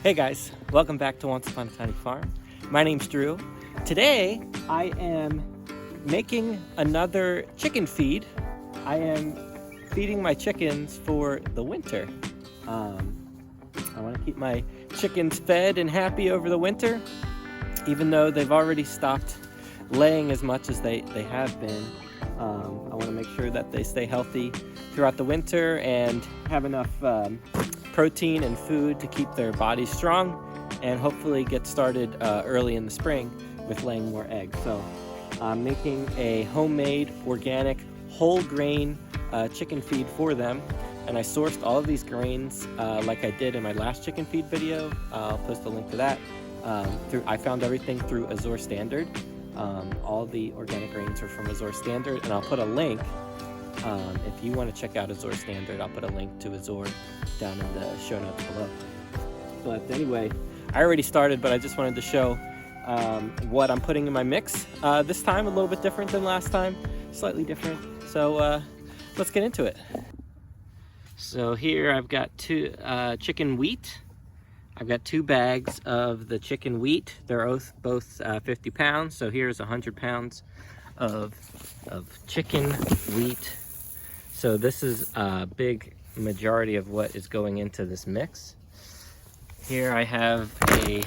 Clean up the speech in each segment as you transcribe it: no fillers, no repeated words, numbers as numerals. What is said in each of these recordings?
Hey guys, welcome back to Once Upon a Tiny Farm. My name's Drew. Today I am making another chicken feed. I am feeding my chickens for the winter. I want to keep my chickens fed and happy over the winter, even though they've already stopped laying as much as they have been. I want to make sure that they stay healthy throughout the winter and have enough protein and food to keep their bodies strong and hopefully get started early in the spring with laying more eggs. So I'm making a homemade organic whole grain chicken feed for them, and I sourced all of these grains like I did in my last chicken feed video. I'll post a link to that. I found everything through Azure Standard. All the organic grains are from Azure Standard, and I'll put a link if you want to check out Azure Standard. I'll put a link to Azure down in the show notes below. But anyway, I already started, but I just wanted to show what I'm putting in my mix. This time a little bit different than last time, slightly different. So let's get into it. So here I've got two chicken wheat. I've got 2 bags of the chicken wheat. They're both 50 pounds. So here's 100 pounds of chicken wheat. So this is a big majority of what is going into this mix. Here I have a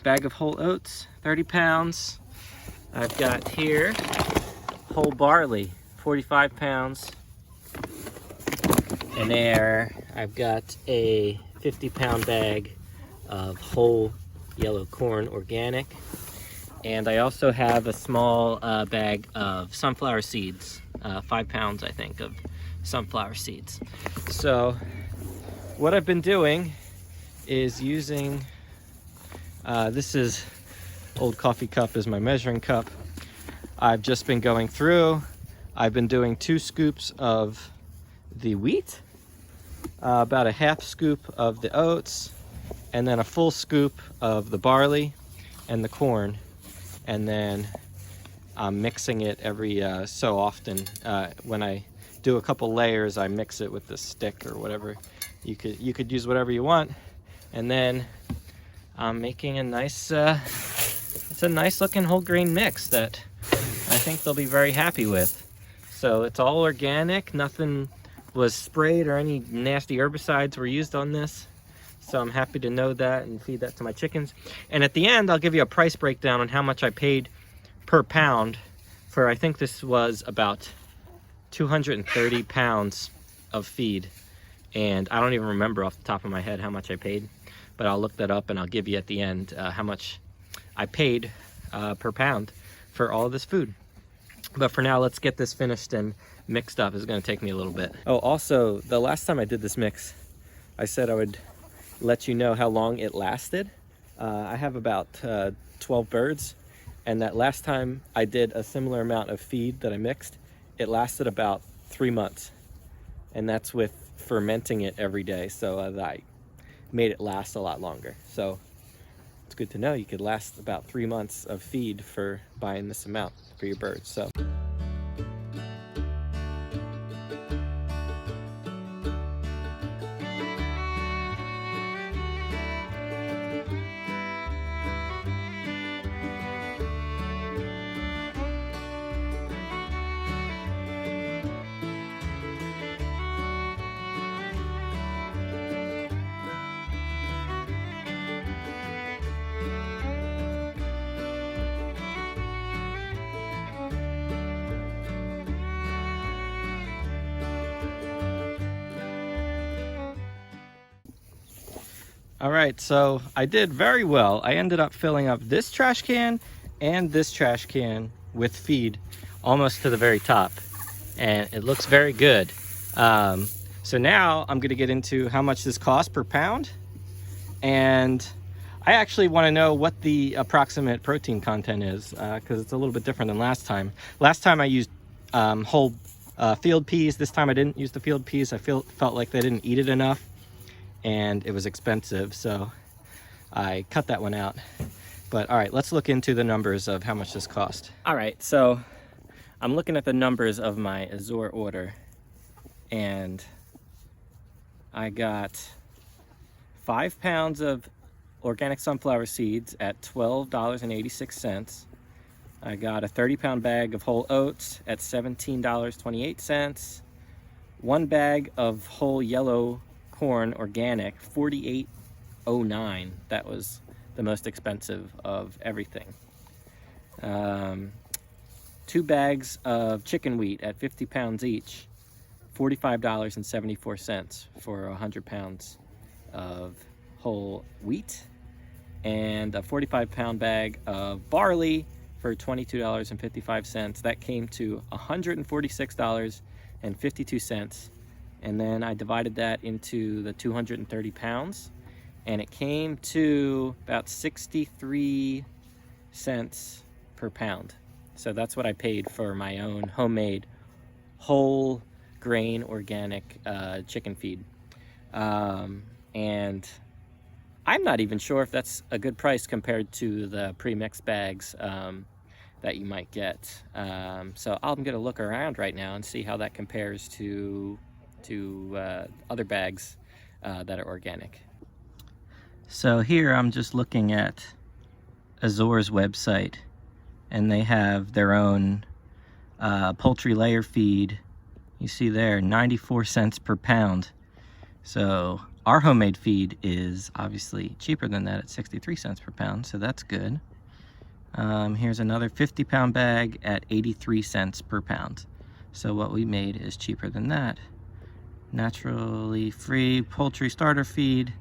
bag of whole oats, 30 pounds. I've got here whole barley, 45 pounds. And there I've got a 50-pound bag of whole yellow corn organic. And I also have a small bag of sunflower seeds, 5 pounds I think of sunflower seeds. So what I've been doing is using, this is old coffee cup as my measuring cup. I've just been going through, I've been doing 2 scoops of the wheat, about a half scoop of the oats, and then a full scoop of the barley and the corn. And then I'm mixing it every so often. When I do a couple layers, I mix it with the stick or whatever. You could use whatever you want. And then I'm making a nice, it's a nice looking whole grain mix that I think they'll be very happy with. So it's all organic, nothing was sprayed or any nasty herbicides were used on this. So I'm happy to know that and feed that to my chickens. And at the end, I'll give you a price breakdown on how much I paid per pound for, I think this was about 230 pounds of feed. And I don't even remember off the top of my head how much I paid, but I'll look that up and I'll give you at the end how much I paid per pound for all of this food. But for now, let's get this finished and mixed up. It's going to take me a little bit. Oh, also, the last time I did this mix, I said I would let you know how long it lasted. I have about 12 birds, and that last time I did a similar amount of feed that I mixed, it lasted about 3 months. And that's with fermenting it every day, so I made it last a lot longer. So it's good to know you could last about 3 months of feed for buying this amount for your birds. So all right, so I did very well. I ended up filling up this trash can and this trash can with feed almost to the very top, and it looks very good. So now I'm going to get into how much this costs per pound, and I actually want to know what the approximate protein content is, because it's a little bit different than last time. Last time I used whole field peas. This time I didn't use the field peas. I felt like they didn't eat it enough, and it was expensive, so I cut that one out. But all right, let's look into the numbers of how much this cost. All right, so I'm looking at the numbers of my Azure order, and I got 5 pounds of organic sunflower seeds at $12.86. I got a 30-pound bag of whole oats at $17.28. 1 bag of whole yellow corn organic, $48.09. That was the most expensive of everything. 2 bags of chicken wheat at 50 pounds each, $45.74 for 100 pounds of whole wheat. And a 45-pound bag of barley for $22.55. That came to $146.52. And then I divided that into the 230 pounds, and it came to about 63 cents per pound. So that's what I paid for my own homemade whole grain organic chicken feed. And I'm not even sure if that's a good price compared to the pre-mixed bags that you might get. So I'm gonna look around right now and see how that compares to other bags that are organic. So here I'm just looking at Azor's website, and they have their own poultry layer feed. You see there, 94 cents per pound. So our homemade feed is obviously cheaper than that at 63 cents per pound, so that's good. Here's another 50-pound bag at 83 cents per pound. So what we made is cheaper than that. Naturally free poultry starter feed,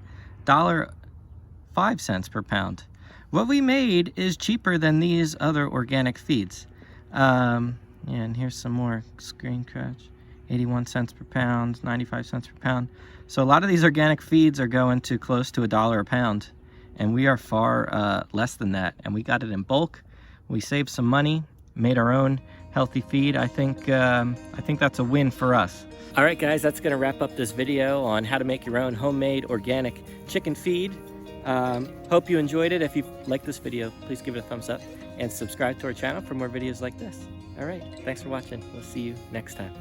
$1.05 per pound. What we made is cheaper than these other organic feeds. Yeah, and here's some more screen crash. 81 cents per pound, 95 cents per pound. So a lot of these organic feeds are going to close to $1 a pound, and we are far less than that. And we got it in bulk. We saved some money, made our own healthy feed. I think that's a win for us. All right, guys, that's gonna wrap up this video on how to make your own homemade organic chicken feed. Hope you enjoyed it. If you liked this video, please give it a thumbs up and subscribe to our channel for more videos like this. All right, thanks for watching. We'll see you next time.